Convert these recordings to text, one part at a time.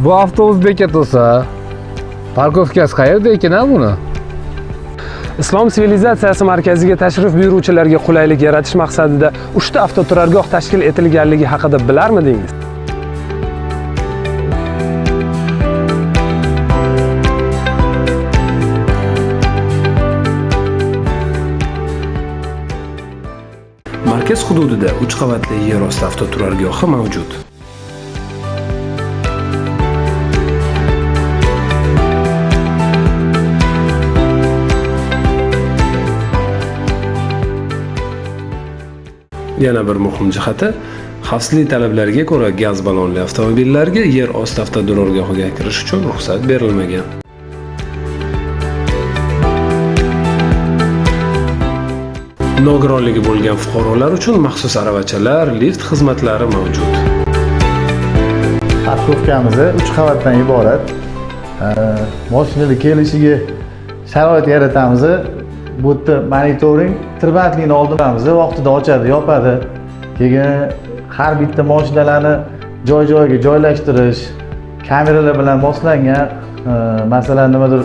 Bu avtobus bekat bo'lsa, parkovkasi qayerda ekan buni? Islom sivilizatsiyasi markaziga tashrif buyuruvchilarga qulaylik yaratish maqsadida 3 ta avtoturargoh tashkil etilganligi haqida bilarmidingiz? Markaz hududida 3 qavatli yer osti avtoturargohi mavjud. Yana bir muhim jihati, xavfsizlik talablariga ko'ra gaz ballonli avtomobillarga yer osti avtoturargohiga kirish uchun ruxsat berilmagan. Nogironligi bo'lgan fuqarolar uchun maxsus aravachalar, lift xizmatlari mavjud. Parkovkamiz 3 qavatdan iborat. Mashinalar kelishiga sharoit yaratamiz. Bu yerda monitoring, tirbandlikni oldinamiz, vaqtida ochadi, yopadi. Keyin har bitta mashinalarni joy-joyiga joylashtirish, kameralar bilan moslangan, masalan, nimadir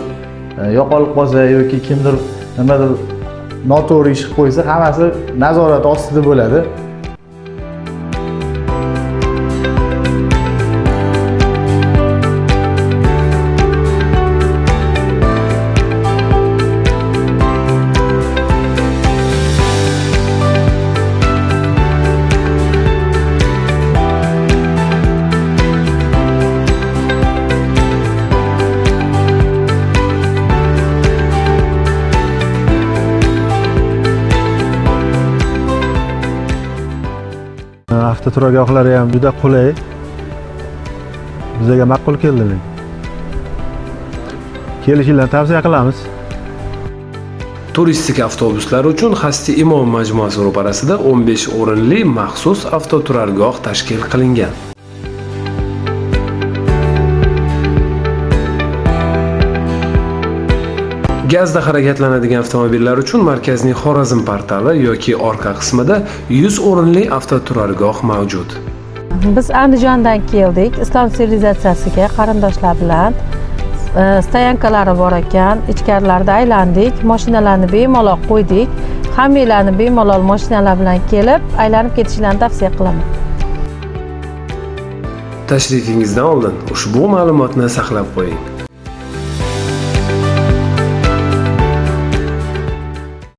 yo'qolib qolsa yoki kimdir nimadir noto'g'ri ish qilib qo'ysa, hammasi nazorat ostida bo'ladi. Avtoturargohlari ham juda qulay. Bizga ma'qul keldi. Kelishinglarni tavsiya qilamiz. Turistik avtobuslar uchun Xasti Imom majmuasi ro'parasida 15 o'rinli maxsus avtoturargoh tashkil qilingan. Gazda harakatlanadigan avtomobillar uchun markazning Xorazm portali yoki orqa qismida 100 o'rinli avtoturargoh mavjud. Biz Andijondan keldik. Islom sivilizatsiyasiga qarindoshlar bilan stoyankalari bor ekan, ichkarilarda aylandik, mashinalarni bemalol qo'ydik. Hammanglarni bemalol mashinalar bilan kelib, aylanib ketishlarini tavsiya qilaman. Tashrifingizdan oldin ushbu ma'lumotni saqlab qo'ying.